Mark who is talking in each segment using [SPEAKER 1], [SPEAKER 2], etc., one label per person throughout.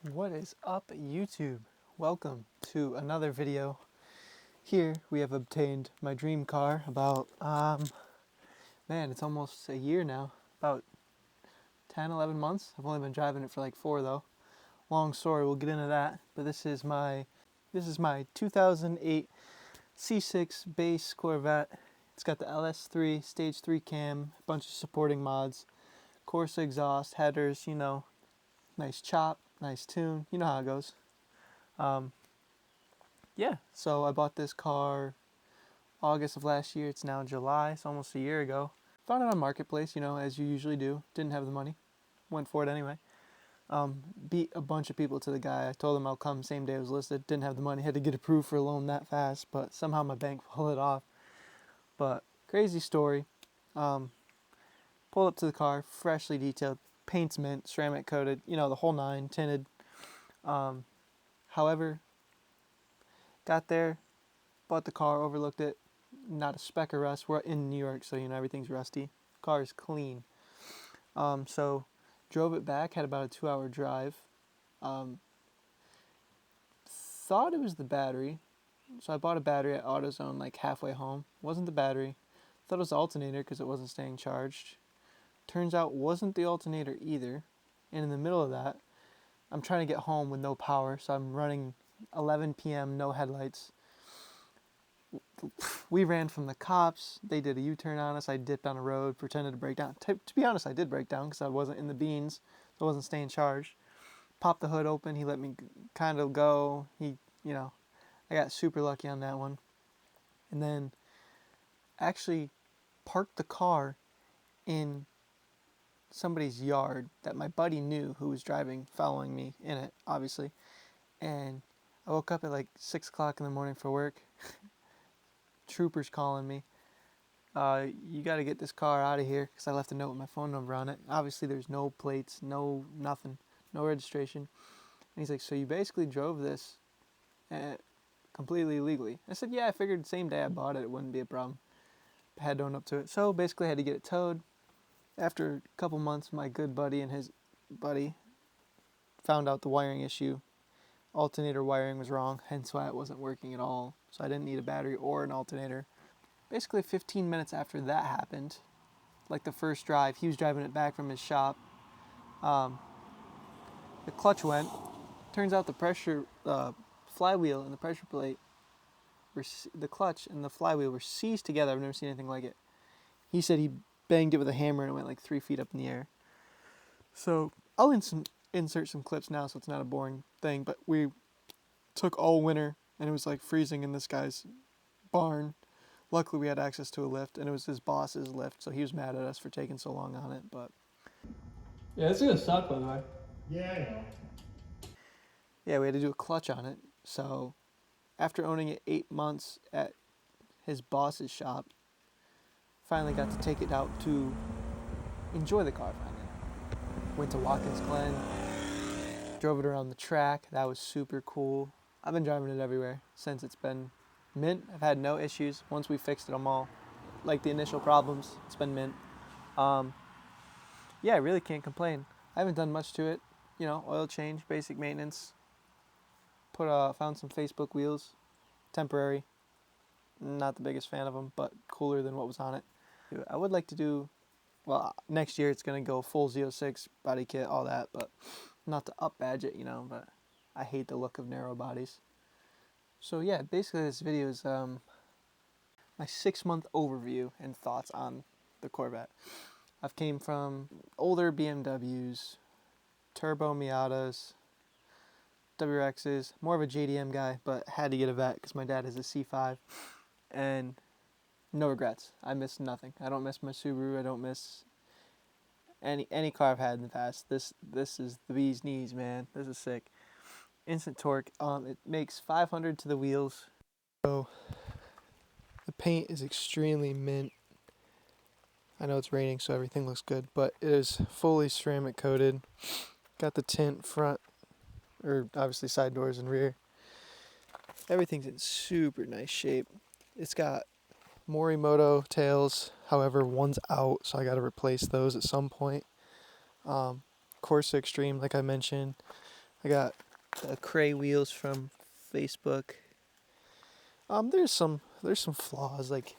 [SPEAKER 1] What is up, YouTube? Welcome to another video. Here we have obtained my dream car about, man, it's almost a year now. About 10, 11 months. I've only been driving it for like 4 though. Long story, we'll get into that. But this is my 2008 C6 base Corvette. It's got the LS3 stage 3 cam, a bunch of supporting mods, Corsa exhaust, headers, nice chop, nice tune, you know how it goes. Yeah, so I bought this car August of last year. It's now July. It's almost a year ago. Found it on Marketplace, as you usually do. Didn't have the money. Went for it anyway. Beat a bunch of people to the guy. I told him I'll come same day it was listed. Didn't have the money. Had to get approved for a loan that fast, but somehow my bank pulled it off. But crazy story. Pulled up to the car, freshly detailed. Paint's mint, ceramic coated, the whole nine, tinted. However, got there, bought the car, overlooked it, not a speck of rust. We're in New York, so everything's rusty. Car is clean. So drove it back, had about a 2-hour drive. Thought it was the battery, so I bought a battery at AutoZone like halfway home. Wasn't the battery. Thought it was the alternator because it wasn't staying charged. Turns out wasn't the alternator either. And in the middle of that, I'm trying to get home with no power, so I'm running 11 p.m. no headlights. We ran from the cops. They did a U-turn on us. I dipped on a road, pretended to break down. To be honest, I did break down because I wasn't in the beans. So I wasn't staying charged. Popped the hood open. He let me kind of go. I got super lucky on that one. And then actually parked the car in somebody's yard that my buddy knew who was driving, following me in it, obviously. And I woke up at like 6 o'clock in the morning for work. Troopers calling me. You got to get this car out of here because I left a note with my phone number on it. Obviously, there's no plates, no nothing, no registration. And he's like, so you basically drove this completely illegally. I said, yeah, I figured the same day I bought it, it wouldn't be a problem. I had to own up to it. So basically, I had to get it towed. After a couple months, my good buddy and his buddy found out the wiring issue. Alternator wiring was wrong, hence why it wasn't working at all. So I didn't need a battery or an alternator. Basically 15 minutes after that happened, like the first drive, he was driving it back from his shop. The clutch went. Turns out the pressure flywheel and the pressure plate, the clutch and the flywheel were seized together. I've never seen anything like it. He said he banged it with a hammer and it went like 3 feet up in the air. So I'll insert some clips now so it's not a boring thing, but we took all winter and it was like freezing in this guy's barn. Luckily we had access to a lift and it was his boss's lift, so he was mad at us for taking so long on it, but yeah, it's gonna suck, by the way.
[SPEAKER 2] Yeah, I know.
[SPEAKER 1] Yeah, we had to do a clutch on it. So after owning it 8 months at his boss's shop, finally got to take it out to enjoy the car finally. Went to Watkins Glen, drove it around the track. That was super cool. I've been driving it everywhere since it's been mint. I've had no issues once we fixed them all. Like the initial problems, it's been mint. Yeah, I really can't complain. I haven't done much to it. Oil change, basic maintenance. Found some Facebook wheels, temporary. Not the biggest fan of them, but cooler than what was on it. I would like to do, well, next year it's going to go full Z06 body kit, all that, but not to up badge it, but I hate the look of narrow bodies. So yeah, basically this video is my 6-month overview and thoughts on the Corvette. I've came from older BMWs, turbo Miatas, WRXs, more of a JDM guy, but had to get a Vet because my dad has a C5, and no regrets. I miss nothing. I don't miss my Subaru. I don't miss any car I've had in the past. This is the bee's knees, man. This is sick. Instant torque. It makes 500 to the wheels. So the paint is extremely mint. I know it's raining, so everything looks good, but it is fully ceramic coated. Got the tint front, or obviously side doors and rear. Everything's in super nice shape. It's got Morimoto tails, however one's out, so I got to replace those at some point. Corsa Extreme, like I mentioned. I got the Cray wheels from Facebook. There's some flaws. Like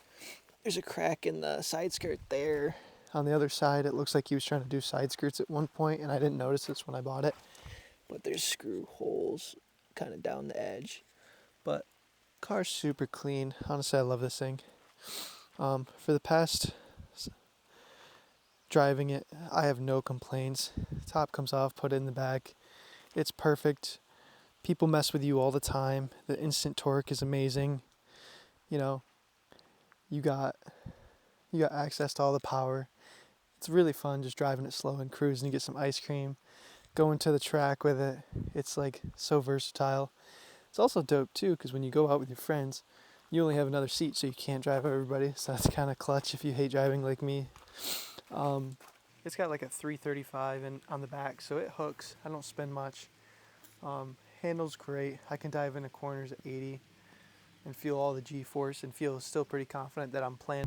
[SPEAKER 1] there's a crack in the side skirt there. On the other side, it looks like he was trying to do side skirts at one point, and I didn't notice this when I bought it. But there's screw holes kind of down the edge. But car's super clean. Honestly, I love this thing. For the past driving it, I have no complaints. Top comes off, put it in the back. It's perfect. People mess with you all the time. The instant torque is amazing. You know, you got access to all the power. It's really fun just driving it slow and cruising to get some ice cream. Going to the track with it. It's like so versatile. It's also dope too because when you go out with your friends, you only have another seat, so you can't drive everybody. So that's kind of clutch if you hate driving like me. It's got like a 335 on the back, so it hooks. I don't spin much. Handles great. I can dive into corners at 80 and feel all the G-force and feel still pretty confident that I'm playing.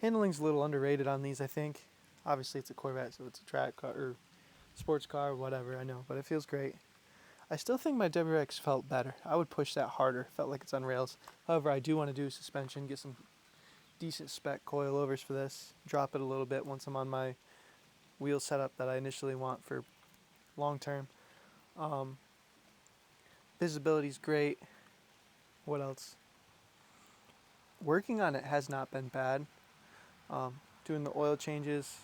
[SPEAKER 1] Handling's a little underrated on these, I think. Obviously, it's a Corvette, so it's a track car or sports car, or whatever. I know, but it feels great. I still think my WX felt better. I would push that harder. Felt like it's on rails. However, I do want to do suspension, get some decent spec coilovers for this. Drop it a little bit once I'm on my wheel setup that I initially want for long term. Visibility's great. What else? Working on it has not been bad. Doing the oil changes,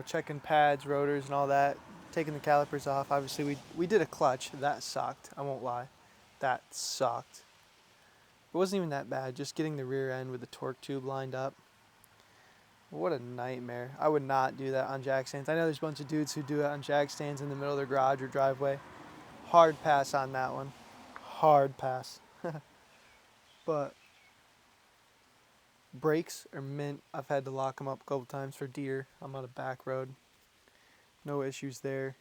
[SPEAKER 1] checking pads, rotors, and all that. Taking the calipers off. Obviously, we did a clutch. That sucked. I won't lie. That sucked. It wasn't even that bad. Just getting the rear end with the torque tube lined up. What a nightmare. I would not do that on jack stands. I know there's a bunch of dudes who do it on jack stands in the middle of their garage or driveway. Hard pass on that one. Hard pass. But brakes are mint. I've had to lock them up a couple times for deer. I'm on a back road. No issues there.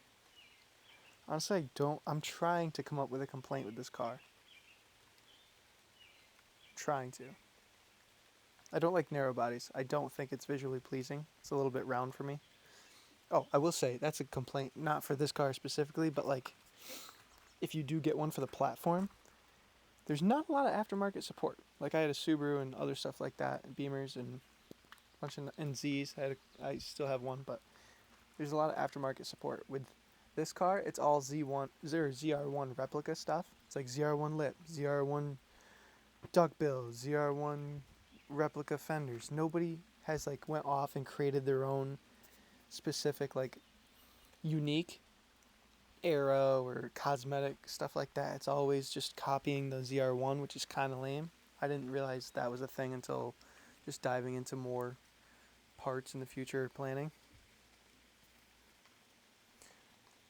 [SPEAKER 1] Honestly, I'm trying to come up with a complaint with this car. Trying to. I don't like narrow bodies. I don't think it's visually pleasing. It's a little bit round for me. Oh, I will say, that's a complaint, not for this car specifically, but like, if you do get one for the platform, there's not a lot of aftermarket support. Like I had a Subaru and other stuff like that, and Beamers and a bunch of Zs. I still have one, but there's a lot of aftermarket support. With this car, it's all ZR1 replica stuff. It's like ZR1 lip, ZR1 duckbill, ZR1 replica fenders. Nobody has like went off and created their own specific like unique aero or cosmetic stuff like that. It's always just copying the ZR1, which is kind of lame. I didn't realize that was a thing until just diving into more parts in the future planning.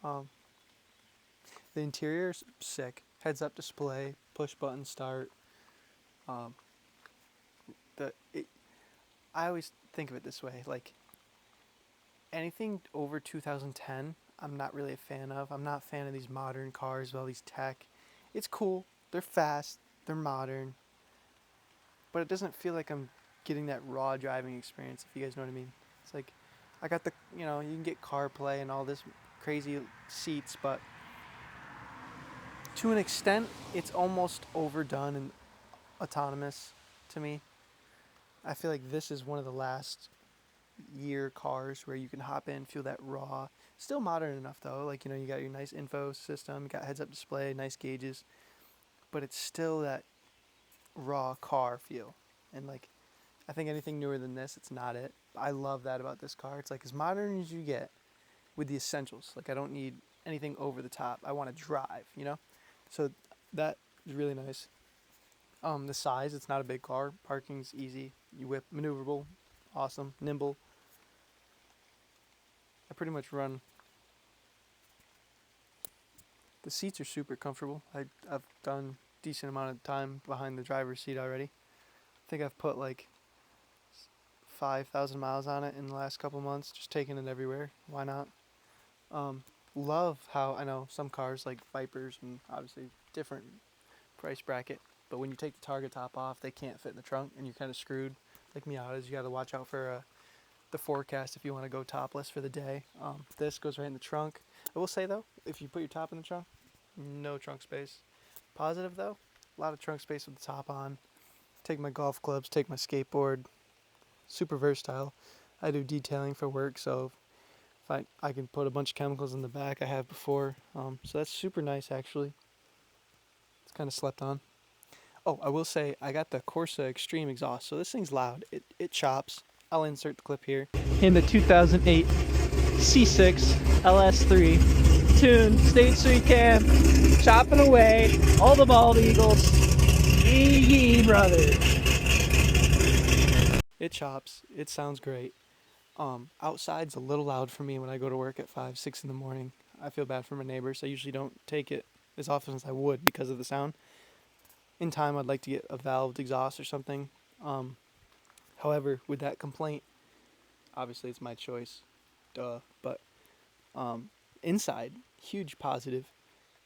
[SPEAKER 1] The interior's sick. Heads up display, push button start. I always think of it this way, like anything over 2010, I'm not really a fan of. I'm not a fan of these modern cars with all these tech. It's cool. They're fast. They're modern. But it doesn't feel like I'm getting that raw driving experience, if you guys know what I mean. It's like, I got you can get CarPlay and all this crazy seats, but to an extent, it's almost overdone and autonomous to me. I feel like this is one of the last year cars where you can hop in, feel that raw. Still modern enough though, like you got your nice info system, you got heads-up display, nice gauges, but it's still that raw car feel. And like, I think anything newer than this, it's not it. I love that about this car. It's like as modern as you get with the essentials. Like I don't need anything over the top. I want to drive, So that is really nice. The size, it's not a big car. Parking's easy. You whip, maneuverable, awesome, nimble. I pretty much run. The seats are super comfortable. I've done decent amount of time behind the driver's seat already. I think I've put like 5,000 miles on it in the last couple months, just taking it everywhere. Why not? Um, Love how I know some cars like Vipers and obviously different price bracket, but when you take the target top off, they can't fit in the trunk and you're kind of screwed. Like Miatas, you got to watch out for the forecast if you want to go topless for the day. This goes right in the trunk. I will say though, if you put your top in the trunk, no trunk space. Positive though, a lot of trunk space with the top on. Take my golf clubs, take my skateboard. Super versatile. I do detailing for work, so if I can put a bunch of chemicals in the back I have before. So that's super nice actually. It's kind of slept on. Oh, I will say I got the Corsa Extreme exhaust, so this thing's loud. It chops. I'll insert the clip here. In the 2008 C6 LS3 tuned stage 3 cam, chopping away all the bald eagles. Yee brother. It chops. It sounds great. Outside's a little loud for me when I go to work at 5, 6 in the morning. I feel bad for my neighbors. I usually don't take it as often as I would because of the sound. In time, I'd like to get a valved exhaust or something. However, with that complaint, obviously it's my choice, duh. But inside, huge positive.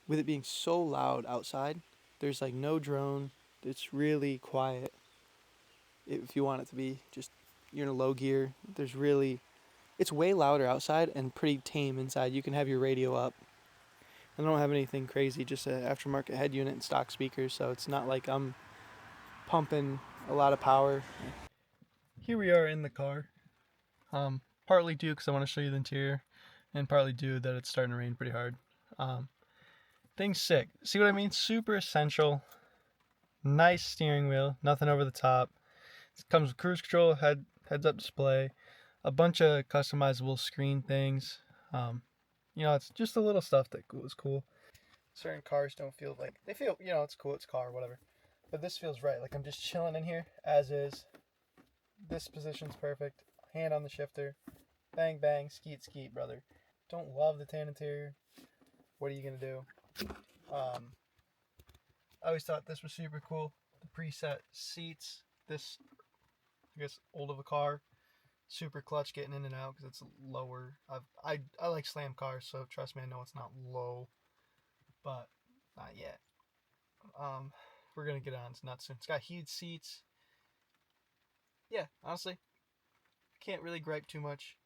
[SPEAKER 1] With it being so loud outside, there's like no drone. It's really quiet. If you want it to be, just you're in a low gear. It's way louder outside and pretty tame inside. You can have your radio up. I don't have anything crazy, just an aftermarket head unit and stock speakers, so it's not like I'm pumping a lot of power. Here we are in the car. Partly due because I want to show you the interior, and partly due that it's starting to rain pretty hard. Thing's sick. See what I mean? Super essential. Nice steering wheel, nothing over the top. It comes with cruise control, heads-up display, a bunch of customizable screen things. It's just the little stuff that was cool. Certain cars don't feel like they feel. It's cool. It's a car, whatever. But this feels right. Like I'm just chilling in here as is. This position's perfect. Hand on the shifter. Bang, bang, skeet, skeet, brother. Don't love the tan interior. What are you going to do? I always thought this was super cool. The preset seats. This, I guess, old of a car. Super clutch getting in and out because it's lower. I like slam cars, so trust me, I know it's not low. But not yet. We're going to get on. It's not soon. It's got heated seats. Yeah, honestly, can't really gripe too much.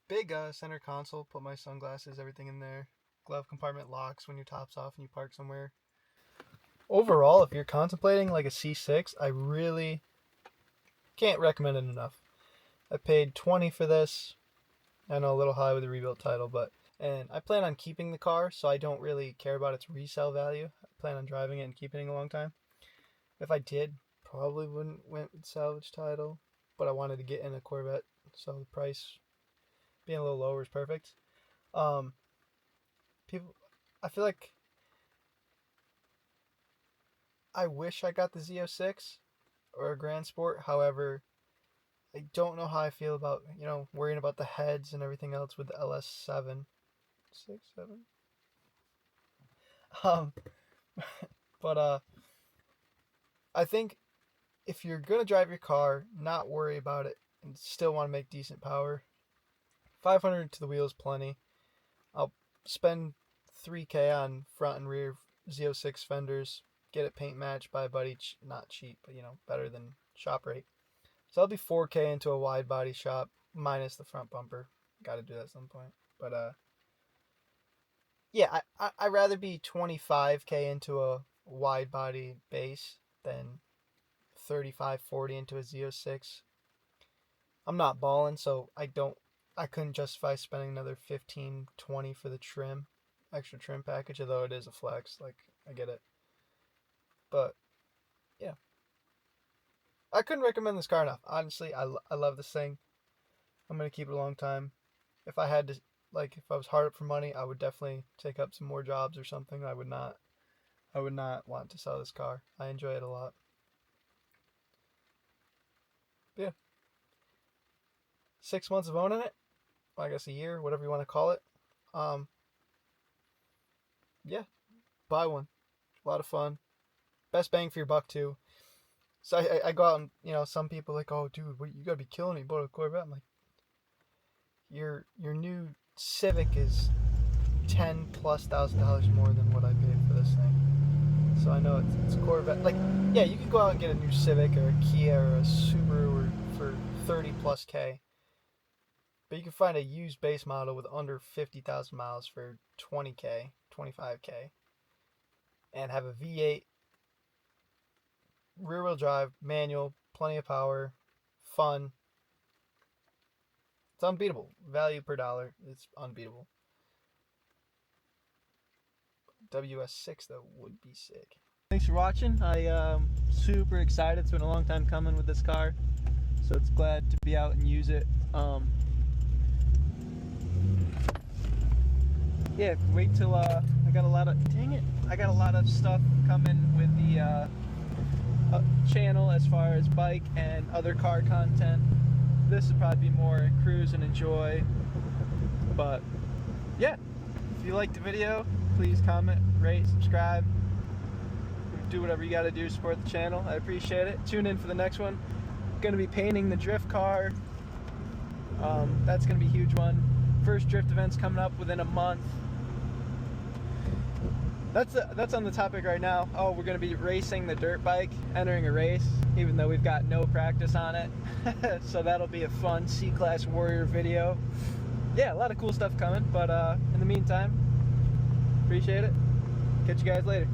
[SPEAKER 1] Big center console, put my sunglasses, everything in there. Glove compartment locks when your top's off and you park somewhere. Overall, if you're contemplating like a C6, I really can't recommend it enough. I paid $20 for this. I know a little high with the rebuilt title, and I plan on keeping the car, so I don't really care about its resale value. I plan on driving it and keeping it a long time. If I did, probably wouldn't went with salvage title, but I wanted to get in a Corvette, so the price being a little lower is perfect. I feel like I wish I got the Z06 or a Grand Sport. However, I don't know how I feel about, worrying about the heads and everything else with the LS7. 6, 7? But I think if you're going to drive your car, not worry about it, and still want to make decent power, 500 to the wheel is plenty. I'll spend $3K on front and rear Z06 fenders, get it paint matched by a buddy, not cheap, but better than shop rate. So I'll be $4K into a wide body shop minus the front bumper. Got to do that at some point. But yeah, I'd rather be $25K into a wide body base than 35, 40 into a Z06. I'm not balling, so I couldn't justify spending another 15, 20 for the extra trim package, although it is a flex. Like, I get it. But yeah, I couldn't recommend this car enough. Honestly, I love this thing. I'm gonna keep it a long time. If I had to, if I was hard up for money, I would definitely take up some more jobs or something. I would not want to sell this car. I enjoy it a lot. 6 months of owning it. Well, I guess a year, whatever you want to call it. Yeah, buy one. A lot of fun. Best bang for your buck too. So I go out and, you know, some people are like, oh dude, what, you gotta be killing it, you bought a Corvette. I'm like, your new Civic is $10,000+ more than what I paid for this thing. So I know it's a Corvette. Like, yeah, you can go out and get a new Civic or a Kia or a Subaru for 30+ K. But you can find a used base model with under 50,000 miles for 20K, 25K. And have a V8, rear-wheel drive, manual, plenty of power, fun. It's unbeatable. Value per dollar, it's unbeatable. WS6 though would be sick. Thanks for watching. I'm super excited. It's been a long time coming with this car, so it's glad to be out and use it. Yeah, wait till I got a lot of stuff coming with the channel as far as bike and other car content. This would probably be more cruise and enjoy, but yeah, if you liked the video, please comment, rate, subscribe, do whatever you got to do to support the channel. I appreciate it. Tune in for the next one. Going to be painting the drift car. That's going to be a huge one. First drift event's coming up within a month. That's on the topic right now. Oh, we're going to be racing the dirt bike, entering a race, even though we've got no practice on it. So that'll be a fun C-Class Warrior video. Yeah, a lot of cool stuff coming, but in the meantime, appreciate it. Catch you guys later.